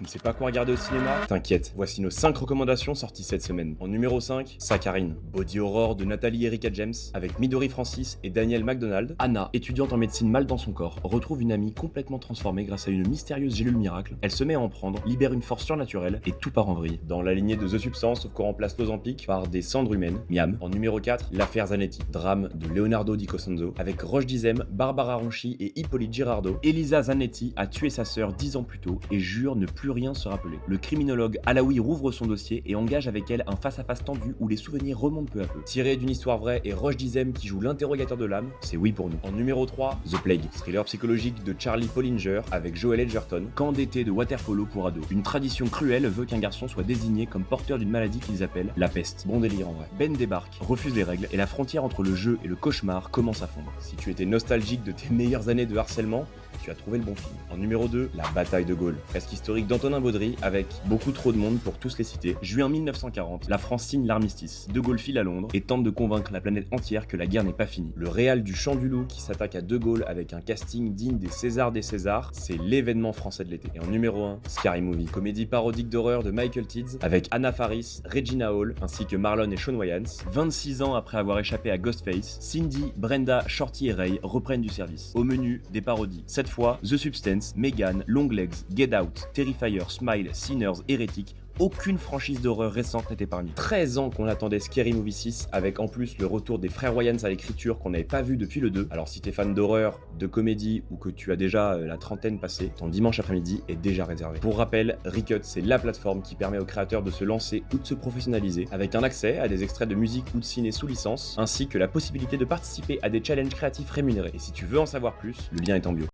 Tu ne sais pas quoi regarder au cinéma? T'inquiète, voici nos 5 recommandations sorties cette semaine. En numéro 5, Saccharine, body horror de Nathalie Erika James, avec Midori Francis et Daniel McDonald. Anna, étudiante en médecine mal dans son corps, retrouve une amie complètement transformée grâce à une mystérieuse gélule miracle. Elle se met à en prendre, libère une force surnaturelle et tout part en vrille. Dans la lignée de The Substance, sauf qu'on remplace l'Ozempic par des cendres humaines, miam. En numéro 4, L'affaire Zanetti, drame de Leonardo Di Costanzo, avec Roche Dizem, Barbara Ronchi et Hippolyte Girardot. Elisa Zanetti a tué sa sœur 10 ans plus tôt et jure ne plus rien se rappeler. Le criminologue Alaoui rouvre son dossier et engage avec elle un face-à-face tendu où les souvenirs remontent peu à peu. Tiré d'une histoire vraie et Roche Dizem qui joue l'interrogateur de l'âme, c'est oui pour nous. En numéro 3, The Plague, thriller psychologique de Charlie Pollinger avec Joel Edgerton, camp d'été de water-polo pour ados. Une tradition cruelle veut qu'un garçon soit désigné comme porteur d'une maladie qu'ils appellent la peste. Bon délire en vrai. Ben débarque, refuse les règles et la frontière entre le jeu et le cauchemar commence à fondre. Si tu étais nostalgique de tes meilleures années de harcèlement, tu as trouvé le bon film. En numéro 2, La bataille de Gaulle, fresque historique d'Antonin Baudry avec beaucoup trop de monde pour tous les citer. Juin 1940, la France signe l'armistice. De Gaulle file à Londres et tente de convaincre la planète entière que la guerre n'est pas finie. Le réal du Chant du Loup qui s'attaque à De Gaulle avec un casting digne des Césars, c'est l'événement français de l'été. Et en numéro 1, Scary Movie, comédie parodique d'horreur de Michael Tidz avec Anna Faris, Regina Hall ainsi que Marlon et Shawn Wayans. 26 ans après avoir échappé à Ghostface, Cindy, Brenda, Shorty et Ray reprennent du service. Au menu, des parodies. Cette fois, The Substance, Megan, Longlegs, Get Out, Terrifier, Smile, Sinners, Hérétique. Aucune franchise d'horreur récente n'est épargnée. 13 ans qu'on attendait Scary Movie 6, avec en plus le retour des frères Wayans à l'écriture qu'on n'avait pas vu depuis le 2. Alors si t'es fan d'horreur, de comédie ou que tu as déjà la trentaine passée, ton dimanche après-midi est déjà réservé. Pour rappel, Recut, c'est la plateforme qui permet aux créateurs de se lancer ou de se professionnaliser, avec un accès à des extraits de musique ou de ciné sous licence, ainsi que la possibilité de participer à des challenges créatifs rémunérés. Et si tu veux en savoir plus, le lien est en bio.